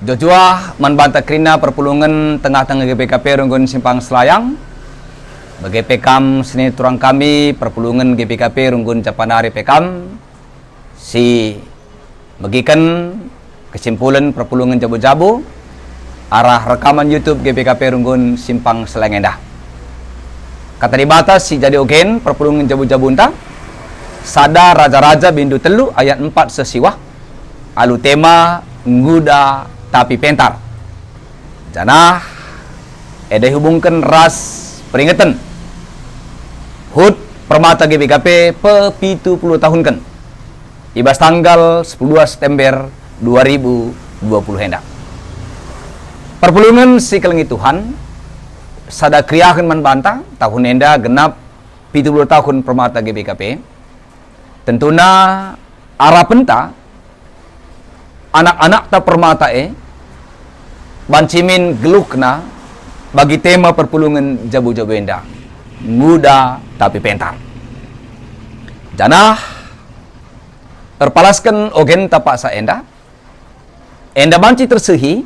Jojoah manbanta krina perpulungan tengah-tengah GPKP Runggun Simpang Selayang. Bagi pekam sini turang kami perpulungan GPKP Runggun Japanari pekam si bagikan kesimpulan perpulungan jabu-jabu arah rekaman YouTube GPKP Runggun Simpang Selayang endah. Kata di batas si jadi ogen perpulungan jabu-jabu entah sada raja-raja bindu telu ayat 4 sesiwah alu tema nguda tapi pentar janah ede hubungkan ras peringatan hud permata GPKP pe 70 tahun kan ibas tanggal 10 September 2020 hendak perpulungan si kelengi Tuhan sada kriahan man bantang tahun enda genap 70 tahun permata GPKP tentuna arah penta anak-anak ta permata bancimin gelukna bagi tema perpulungan jabu-jabu enda muda tapi pentar janah terpalaskan ogen tapak sa enda banci tersehi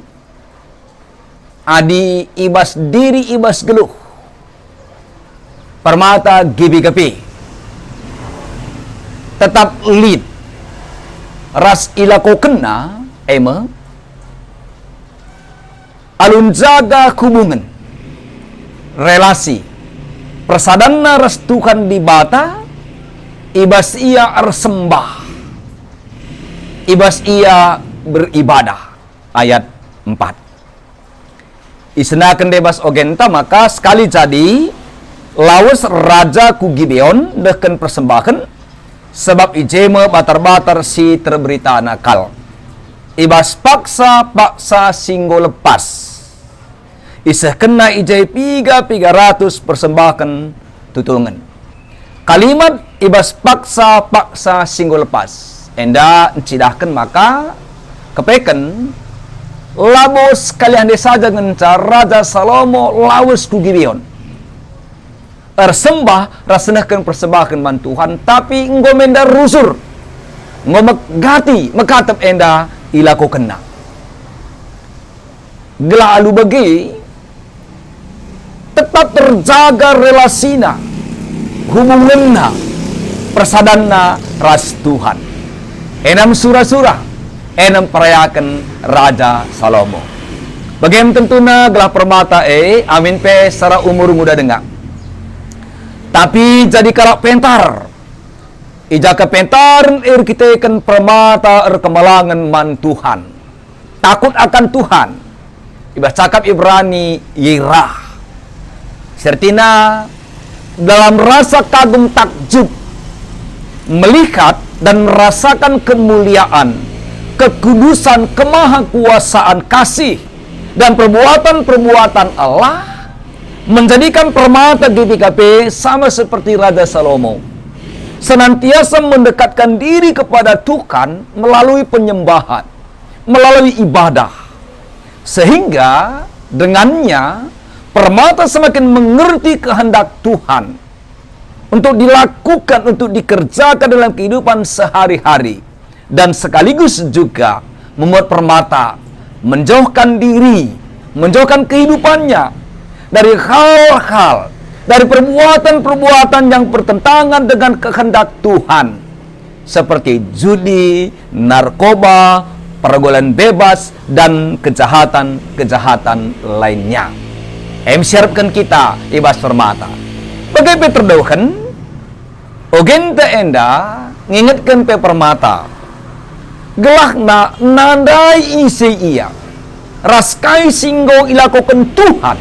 adi ibas diri ibas geluh permata GPKP tetap lead ras ilako kena alun jaga hubungan relasi persadana ras Tuhan di bata ibas ia arsembah ibas ia beribadah ayat 4 isnakan debas ogenta maka sekali jadi lawas raja ku Gibeon deken persembahan sebab ijema batar-batar si terberita nakal ibas paksa singgo lepas isah kena ijai 300 persembahkan tutulungan kalimat ibas paksa singgo lepas enda encidahkan maka kepeken labos kalian desa jangan Raja Salomo lawas ku Gibeon tersembah rasenahkan persembahan man Tuhan tapi ngomenda rusur ngomegati mekatap enda ilako kena gela alu bagi tetap terjaga relasina hubunganna persadana ras Tuhan enam surah-surah enam perayakan Raja Salomo bagaimana tentunya gelah permata amin pe secara umur muda dengar tapi jadi kalak pentar ijaka pentar kita ikan permata kemalangan man Tuhan takut akan Tuhan ibas cakap Ibrani yirah sertina dalam rasa kagum takjub melihat dan merasakan kemuliaan kekudusan kemahakuasaan kasih dan perbuatan-perbuatan Allah menjadikan permata GPKP sama seperti Raja Salomo senantiasa mendekatkan diri kepada Tuhan melalui penyembahan, melalui ibadah sehingga dengannya permata semakin mengerti kehendak Tuhan untuk dilakukan, untuk dikerjakan dalam kehidupan sehari-hari dan sekaligus juga membuat permata menjauhkan diri, menjauhkan kehidupannya dari hal-hal, dari perbuatan-perbuatan yang bertentangan dengan kehendak Tuhan seperti judi, narkoba, pergaulan bebas dan kejahatan-kejahatan lainnya. Siapkan kita ibas permata. Bagaimana terdauhan ogenta enda ngingetkan pe permata gelahna nandai isi iya raskai singgo ilakokan Tuhan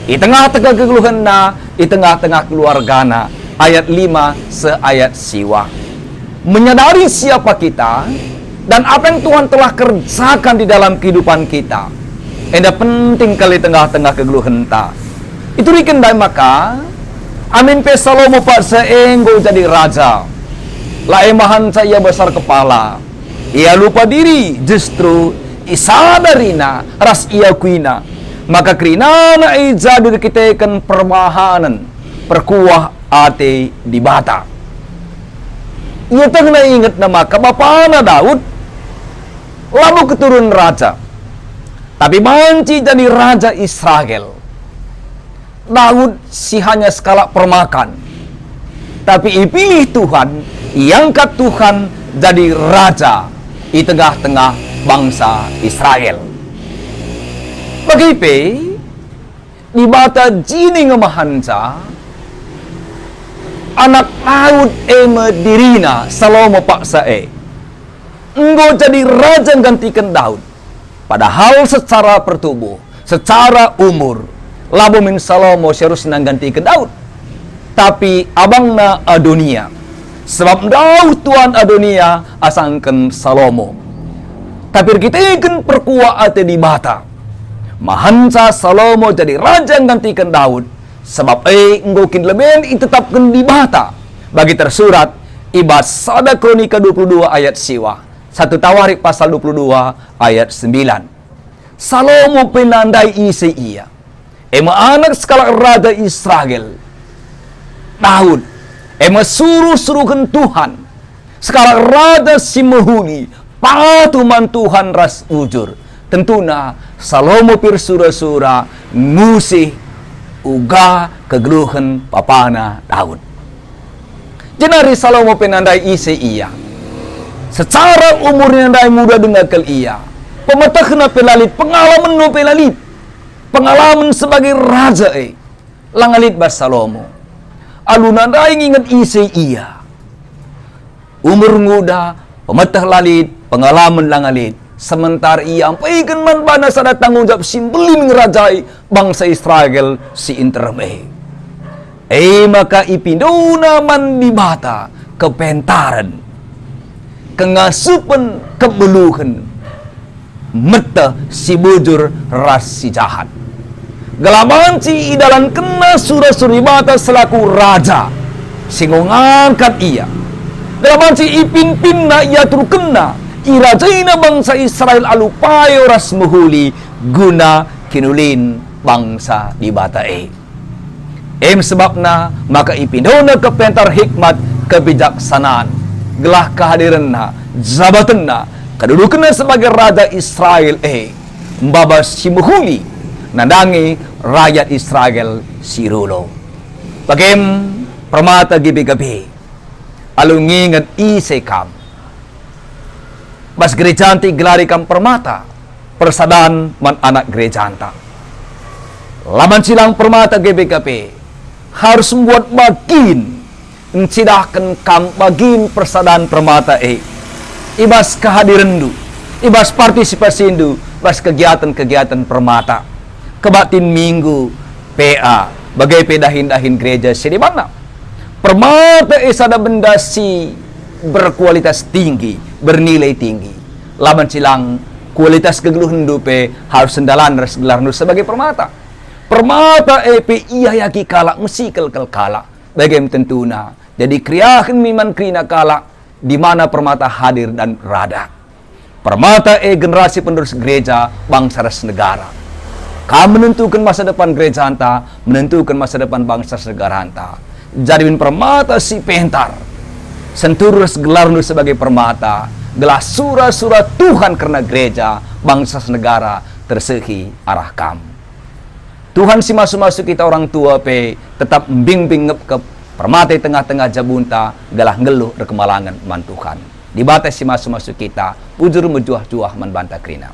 di tengah-tengah kegeluhan di tengah-tengah keluargana ayat 5 seayat siwa menyadari siapa kita dan apa yang Tuhan telah kerjakan di dalam kehidupan kita enda penting kali tengah-tengah kegeluhan itu dikendai maka amin pe Salomo pak seenggo jadi raja laemahan saya besar kepala ia lupa diri justru isadarina ras ia kuina maka krinana ijadu kita ikan permahanan perkuah ate di bata ia tengah ingat nama kabapana Daud lalu keturun raja Tapi banci jadi raja Israel. Daud si hanya skala permakan. Tapi ipilih Tuhan, iangkat Tuhan jadi raja di tengah-tengah bangsa Israel. Bagipe, di bata jini ngemahanca, anak Daud dirina Salomo paksa engkau jadi raja gantikan Daud. Padahal secara pertubuh, secara umur, labu min Salomo seharusnya gantikan Daud. Tapi abangna Adonia. Sebab Daud tuan Adonia asangkan Salomo. Tapi kita ikan perkuat ate di bata. Mahansa Salomo jadi raja gantikan Daud. Sebab ngokin lebih ditetapkan di bata. Bagi tersurat ibas sada kronika 22 ayat siwa. 1 Tawarik pasal 22 ayat 9. Salomo penandai isi ia. Anak skala raja Israel. Daud. Suruh-suruhkan Tuhan. Skala raja si mehuli. Patuman Tuhan ras ujur. Tentuna Salomo pir sura-sura musih uga kegeluhan papana Daud. Jenari Salomo penandai isi ia. Secara umurnya nandai muda dengarkan ia. Pemetahna pelalit, pengalaman no pelalit. Pengalaman sebagai raja langalit bas Salomo. Aluna nandai ingat isi ia. Umur muda, pemetah lalit, pengalaman langalit. Sementara ia ampaikan man bana sada tanggung jawab simbelin ngerajai bangsa Israel si interme. Maka ipinduna man di bata kepentaran, kengasupan kebeluhan, meta si bujur ras si jahat. Gelaman si idalan kena surah-suri bata selaku raja, singongangkat ia. Gelaman si ipin-pin na ia turkena, irajaina bangsa Israel alupayo ras muhuli guna kinulin bangsa di bata sebabna maka ipindona kepentar hikmat kebijaksanaan gelah kehadiran na jabatan na kedudukan sebagai raja Israel mbabas si muhuli nandangi rakyat Israel si rulo bagem permata gibi-gibi alungingat isekam bas gerejanti gelarikan permata persadaan man anak gerejanta laman silang permata GBKP harus membuat bagin mencidahkan kam bagin persadaan permata ibas kehadiran du ibas partisipasi du bas kegiatan-kegiatan permata kebatin minggu PA bagai pedahin-dahin gereja sini mana permata sada benda si berkualitas tinggi, bernilai tinggi. Laman silang kualitas kegeluhan dupe harus sendalan ras gelar nu sebagai permata. Permata iya yaki kalak musikal kalak. Bagaimana tentuna. Jadi kriahan miman krina kalak di mana permata hadir dan rada. Permata generasi penerus gereja bangsa ras negara. Kamu menentukan masa depan gereja anta, menentukan masa depan bangsa negara anta. Jadi permata si pentar. Senturus gelar nu sebagai permata, gelar surah-surah Tuhan karena gereja, bangsa negara tersehi arah kam. Tuhan si masuk-masuk kita orang tua tetap bimbing ke permata di tengah-tengah jabunta, gelah ngeluh rekemalangan man Tuhan. Di batas si masuk-masuk kita, ujur mejuah-juah man banta krina.